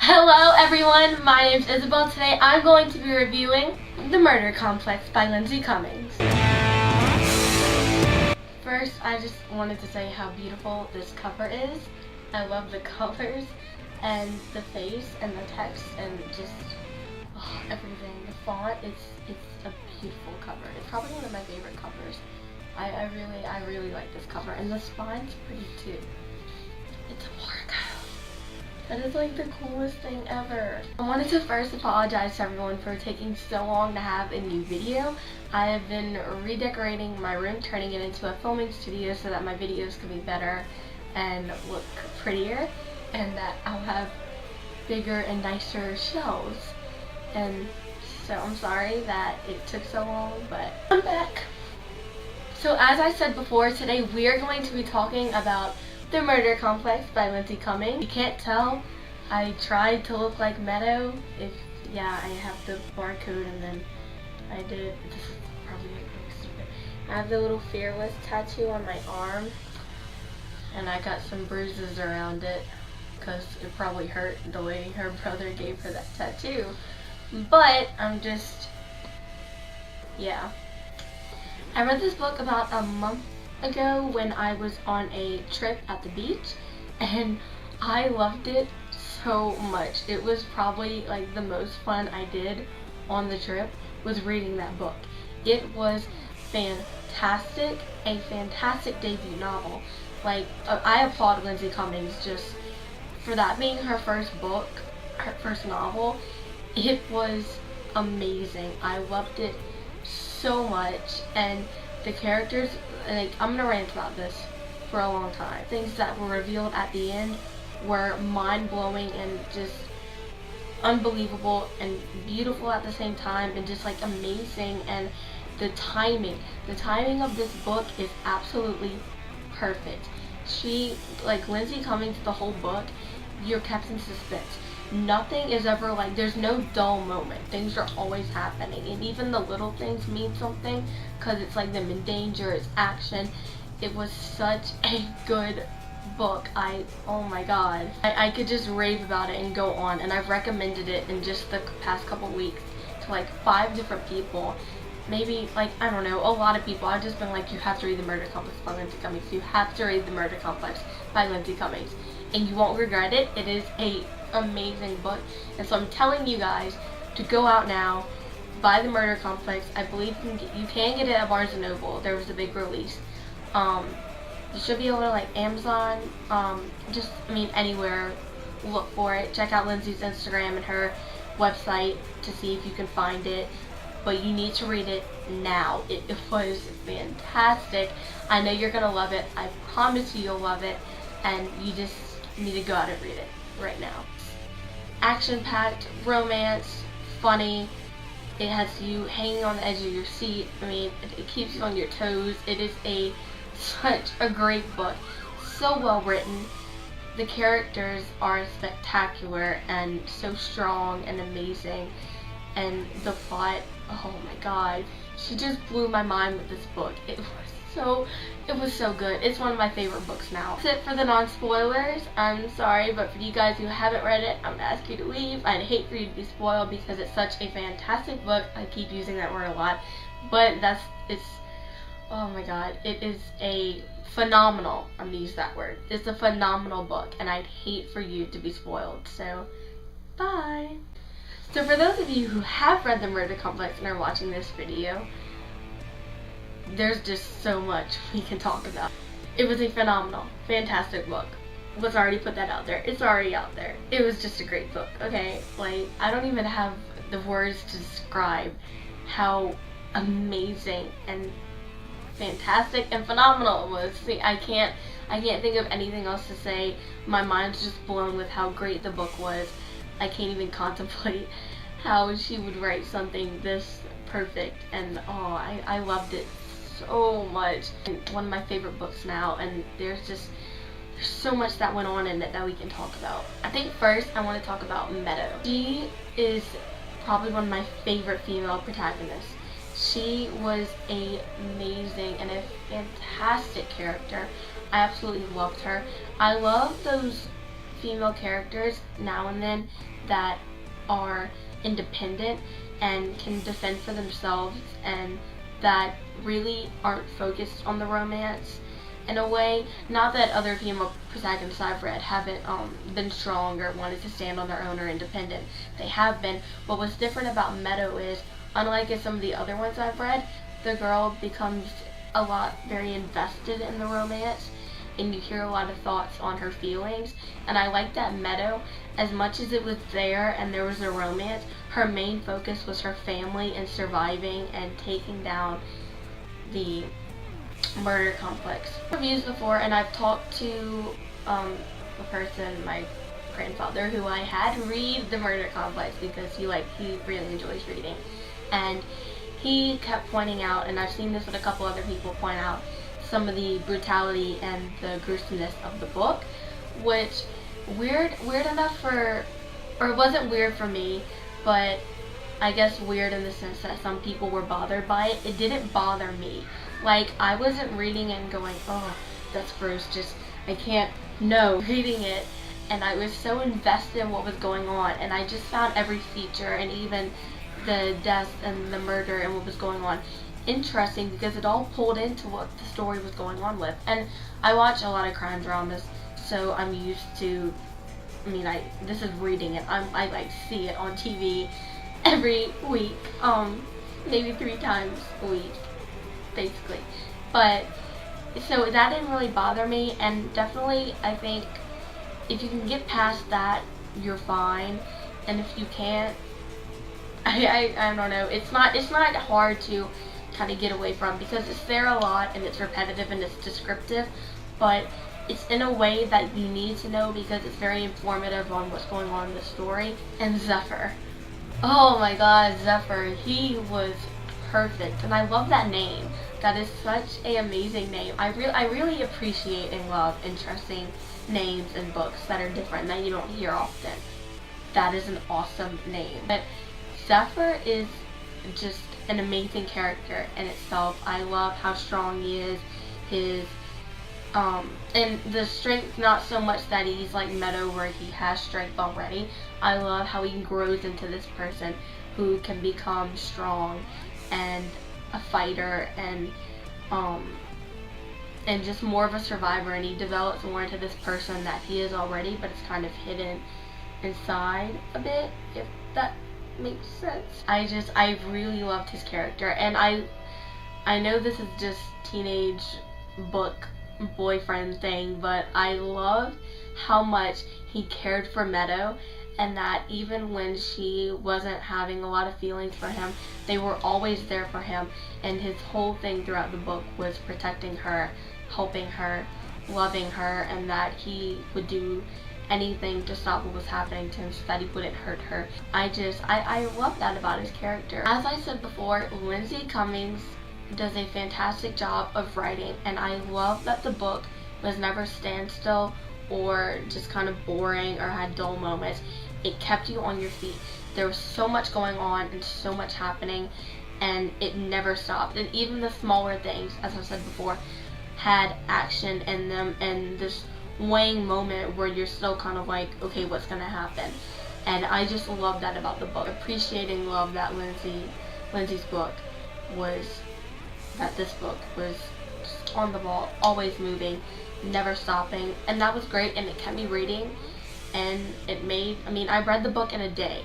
Hello everyone, my name is Isabel. Today I'm going to be reviewing The Murder Complex by Lindsay Cummings. First, I just wanted to say how beautiful this cover is. I love the colors and the face and the text and just everything. The font, it's a beautiful cover. It's probably one of my favorite covers. I really like this cover, and the spine's pretty too. It's a logo. That is like the coolest thing ever. I wanted to first apologize to everyone for taking so long to have a new video. I have been redecorating my room, turning it into a filming studio so that my videos can be better and look prettier, and that I'll have bigger and nicer shelves. And so I'm sorry that it took so long, but I'm back. So as I said before, today we are going to be talking about The Murder Complex by Lindsay Cummings. You can't tell, I tried to look like Meadow. I have the barcode, and then I did, this is probably really stupid. I have the little Fearless tattoo on my arm, and I got some bruises around it because it probably hurt the way her brother gave her that tattoo. But I'm just, I read this book about a month ago when I was on a trip at the beach, and I loved it so much. It was probably like the most fun I did on the trip was reading that book. It was fantastic, a fantastic debut novel. Like, I applaud Lindsay Cummings just for that being her first book, her first novel. It was amazing. I loved it so much, and the characters, like, I'm gonna rant about this for a long time. Things that were revealed at the end were mind-blowing and just unbelievable and beautiful at the same time, and just like amazing. And the timing of this book is absolutely perfect. Lindsay Cummings, the whole book, you're kept in suspense. Nothing is ever like, there's no dull moment. Things are always happening, and even the little things mean something because it's like them in danger, it's action. It was such a good book. Oh my god. I could just rave about it and go on, and I've recommended it in just the past couple weeks to like 5 different people. Maybe, like, I don't know, a lot of people. I've just been like, you have to read The Murder Complex by Lindsay Cummings. You have to read The Murder Complex by Lindsay Cummings, and you won't regret it. It is a amazing book, and so I'm telling you guys to go out now, buy The Murder Complex. I believe you can get it at Barnes & Noble. There was a big release. You should be able to, like, Amazon, anywhere, look for it. Check out Lindsay's Instagram and her website to see if you can find it, but you need to read it now. It was fantastic. I know you're gonna love it. I promise you'll love it, and you just need to go out and read it right now. Action-packed, romance, funny. It has you hanging on the edge of your seat. It keeps you on your toes. It is such a great book. So well written. The characters are spectacular and so strong and amazing. And the plot, oh my god. She just blew my mind with this book. It was so good. It's one of my favorite books now. That's it for the non-spoilers. I'm sorry, but for you guys who haven't read it, I'm gonna ask you to leave. I'd hate for you to be spoiled because it's such a fantastic book. I keep using that word a lot, but oh my god, it is a phenomenal, I'm gonna use that word. It's a phenomenal book, and I'd hate for you to be spoiled. So, bye. So for those of you who have read The Murder Complex and are watching this video, there's just so much we can talk about. It was a phenomenal, fantastic book. Let's already put that out there. It's already out there. It was just a great book, okay? Like, I don't even have the words to describe how amazing and fantastic and phenomenal it was. See, I can't think of anything else to say. My mind's just blown with how great the book was. I can't even contemplate how she would write something this perfect, and I loved it so much. One of my favorite books now, and there's so much that went on in it that we can talk about. I think first I want to talk about Meadow. She is probably one of my favorite female protagonists. She was amazing and a fantastic character. I absolutely loved her. I love those female characters now and then that are independent and can defend for themselves, and that really aren't focused on the romance in a way. Not that other female protagonists I've read haven't been strong or wanted to stand on their own or independent. They have been. But what's different about Meadow is, unlike in some of the other ones I've read, the girl becomes a lot very invested in the romance, and you hear a lot of thoughts on her feelings. And I like that Meadow, as much as it was there and there was a romance, her main focus was her family and surviving and taking down the murder complex. Reviews before, and I've talked to a person, my grandfather, who I had read the murder complex because he really enjoys reading, and he kept pointing out, and I've seen this with a couple other people point out, some of the brutality and the gruesomeness of the book, which weird enough for, or it wasn't weird for me, but I guess weird in the sense that some people were bothered by it. It didn't bother me. Like, I wasn't reading it and going, oh, that's gross, just, I can't, no, reading it, and I was so invested in what was going on, and I just found every feature, and even the death and the murder and what was going on, interesting, because it all pulled into what the story was going on with. And I watch a lot of crime dramas, so I'm used to, this is reading it. I see it on TV every week, maybe 3 times a week, basically. But, so that didn't really bother me, and definitely, I think, if you can get past that, you're fine, and if you can't, I don't know, it's not hard to kind of get away from, because it's there a lot, and it's repetitive, and it's descriptive, but it's in a way that you need to know, because it's very informative on what's going on in the story. And Zephyr. Oh my god, Zephyr. He was perfect, and I love that name. That is such an amazing name. I really appreciate and love interesting names in books that are different, that you don't hear often. That is an awesome name. But Zephyr is just an amazing character in itself. I love how strong he is. His and the strength, not so much that he's like Meadow where he has strength already. I love how he grows into this person who can become strong and a fighter and just more of a survivor, and he develops more into this person that he is already, but it's kind of hidden inside a bit, if that makes sense. I really loved his character, and I know this is just teenage book boyfriend thing, but I loved how much he cared for Meadow, and that even when she wasn't having a lot of feelings for him, they were always there for him, and his whole thing throughout the book was protecting her, helping her, loving her, and that he would do anything to stop what was happening to him so that he wouldn't hurt her. I love that about his character. As I said before, Lindsay Cummings does a fantastic job of writing, and I love that the book was never standstill or just kind of boring or had dull moments. It kept you on your feet. There was so much going on and so much happening, and it never stopped. And even the smaller things, as I said before, had action in them, and this weighing moment where you're still kind of like, okay, what's gonna happen? And I just love that about the book. Appreciating love that Lindsay's book was, that this book was just on the ball, always moving, never stopping, and that was great, and it kept me reading, and it made, I read the book in a day.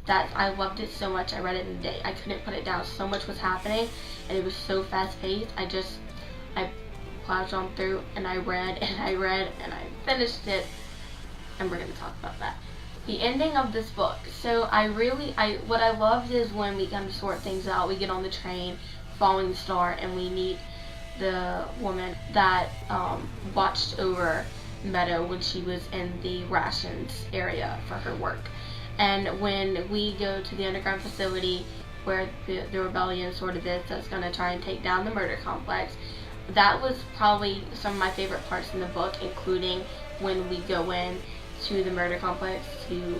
I loved it so much, I read it in a day. I couldn't put it down. So much was happening, and it was so fast paced. I plowed on through, and I read, and I finished it, and we're going to talk about that. The ending of this book. So what I loved is when we kind of sort things out, we get on the train, following the star, and we meet the woman that watched over Meadow when she was in the rations area for her work. And when we go to the underground facility where the rebellion sort of is, that's going to try and take down the murder complex, that was probably some of my favorite parts in the book, including when we go in to the murder complex to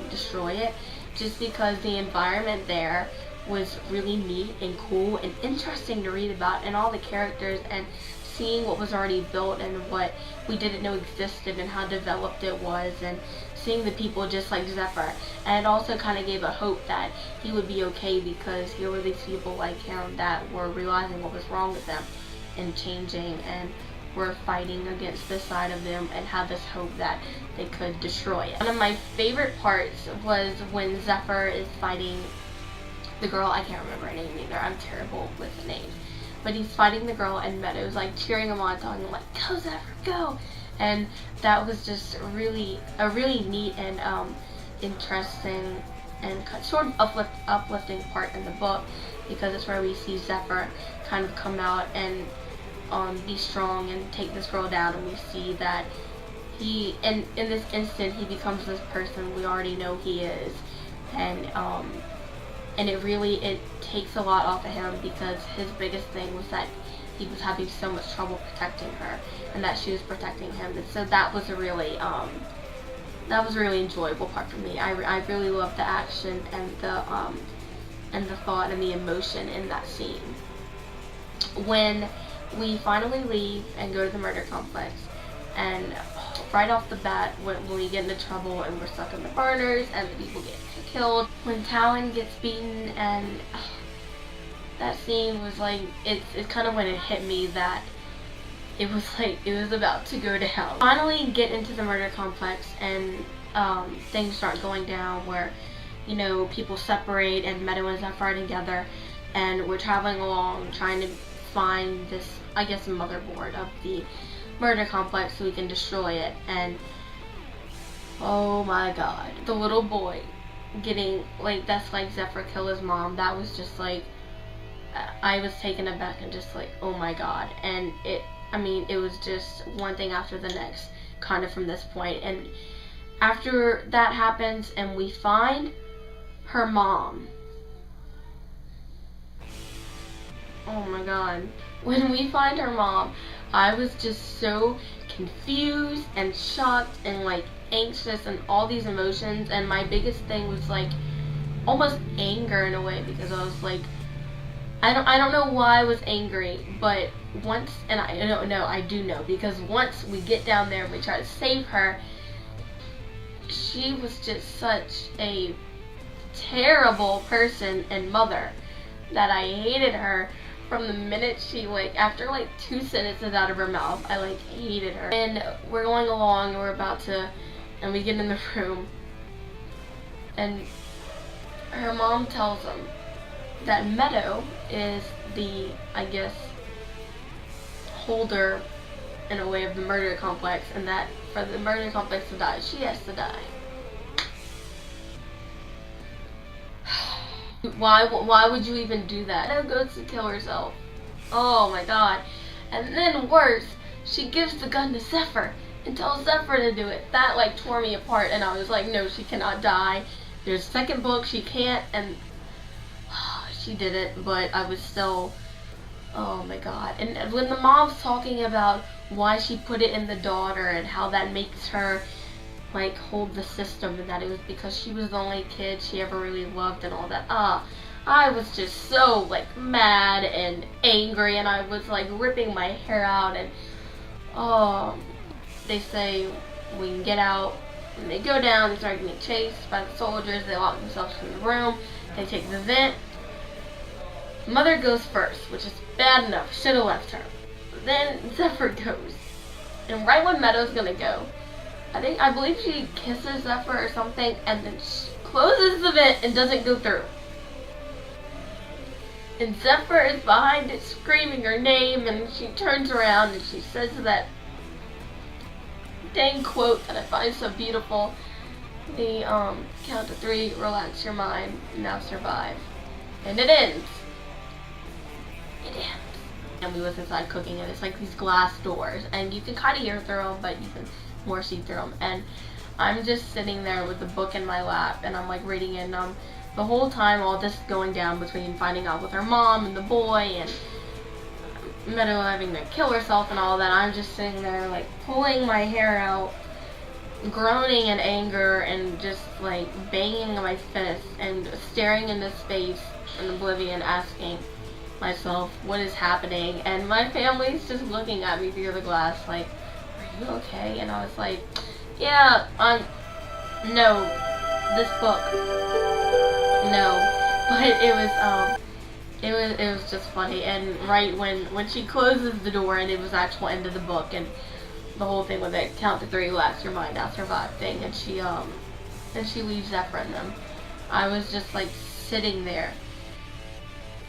destroy it, just because the environment there was really neat and cool and interesting to read about, and all the characters, and seeing what was already built and what we didn't know existed and how developed it was, and seeing the people just like Zephyr. And it also kind of gave a hope that he would be okay, because here were these people like him that were realizing what was wrong with them and changing, and were fighting against this side of them and had this hope that they could destroy it. One of my favorite parts was when Zephyr is fighting the girl. I can't remember her name either. I'm terrible with names. But he's fighting the girl, and Meadow's like cheering him on, telling him like, "Go Zephyr, go!" And that was just a really neat and interesting and sort of uplifting part in the book, because it's where we see Zephyr kind of come out and be strong and take this girl down, and we see that he, in this instant, he becomes this person we already know he is, and it takes a lot off of him, because his biggest thing was that he was having so much trouble protecting her, and that she was protecting him. And so that was a really enjoyable part for me. I really loved the action and the thought and the emotion in that scene. When we finally leave and go to the murder complex, and right off the bat, when we get into trouble and we're stuck in the burners and the people get killed, when Talon gets beaten, and that scene was like, it's kind of when it hit me that it was like it was about to go to hell. Finally get into the murder complex, and things start going down where, you know, people separate and Meadow and Zephyr are together, and we're traveling along trying to find this, I guess, motherboard of the murder complex so we can destroy it. And oh my god, the little boy getting like, that's like Zephyr kill his mom, that was just like, I was taken aback and just like, oh my god. And it was just one thing after the next kind of from this point. And after that happens and we find her mom, oh my god, when we find her mom, I was just so confused and shocked and like anxious and all these emotions. And my biggest thing was like almost anger in a way, because I was like, I don't know why I was angry, but once, and I don't know, I do know, because once we get down there and we try to save her, she was just such a terrible person and mother that I hated her from the minute she, like, after like 2 sentences out of her mouth, I like hated her. And we're going along and we're about to, and we get in the room, and her mom tells them that Meadow is the, I guess, holder in a way of the murder complex, and that for the murder complex to die, she has to die. Why would you even do that? Meadow goes to kill herself. Oh my god. And then worse, she gives the gun to Zephyr and tells Zephyr to do it. That like tore me apart, and I was like, no, she cannot die. There's a second book, she can't, and she did it, but I was still, oh my god. And when the mom's talking about why she put it in the daughter and how that makes her like hold the system, and that it was because she was the only kid she ever really loved and all that, I was just so like mad and angry, and I was like ripping my hair out. And they say we can get out, and they go down, they start getting chased by the soldiers, they lock themselves in the room, they take the vent. Mother goes first, which is bad enough, should have left her. Then Zephyr goes, and right when Meadow's gonna go, I believe she kisses Zephyr or something, and then she closes the vent and doesn't go through. And Zephyr is behind it screaming her name, and she turns around and she says that dang quote that I find so beautiful. The count to 3, relax your mind, now survive. And it ends. It ends. And we was inside cooking, and it's like these glass doors, and you can kind of hear through them, but you can more see through them. And I'm just sitting there with the book in my lap, and I'm like reading it, and the whole time all this going down between finding out with her mom and the boy, and Meadow having to kill herself and all that, I'm just sitting there like pulling my hair out, groaning in anger, and just like banging my fist and staring into space in oblivion, asking, myself, what is happening? And my family's just looking at me through the glass like, are you okay? And I was like, yeah, no, this book, no. But it was just funny. And right when she closes the door and it was actual end of the book, and the whole thing with it, count to 3, relax your mind, now survive thing, and she leaves that for them. I was just like sitting there,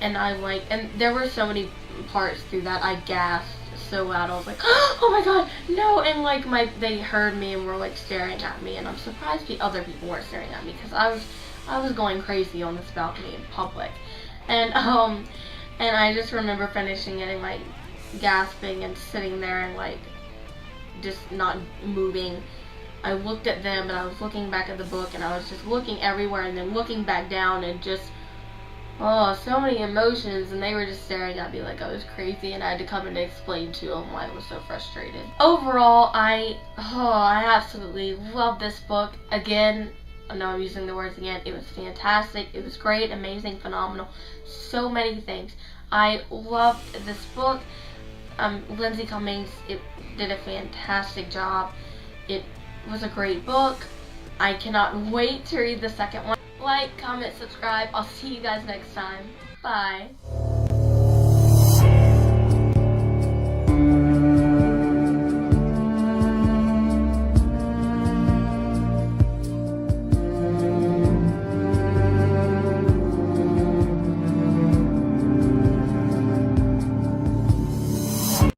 and and there were so many parts through that I gasped so loud. I was like, oh my god, no! And like they heard me and were like staring at me, and I'm surprised other people weren't staring at me, because I was going crazy on this balcony in public. And I just remember finishing it and like gasping and sitting there and like just not moving. I looked at them and I was looking back at the book, and I was just looking everywhere and then looking back down, and just, oh, so many emotions, and they were just staring at me like I was crazy, and I had to come and explain to them why I was so frustrated. Overall, I absolutely love this book. Again, I know I'm using the words again, it was fantastic, it was great, amazing, phenomenal, so many things. I loved this book. Lindsay Cummings, it did a fantastic job. It was a great book. I cannot wait to read the second one. Like, comment, subscribe. I'll see you guys next time. Bye.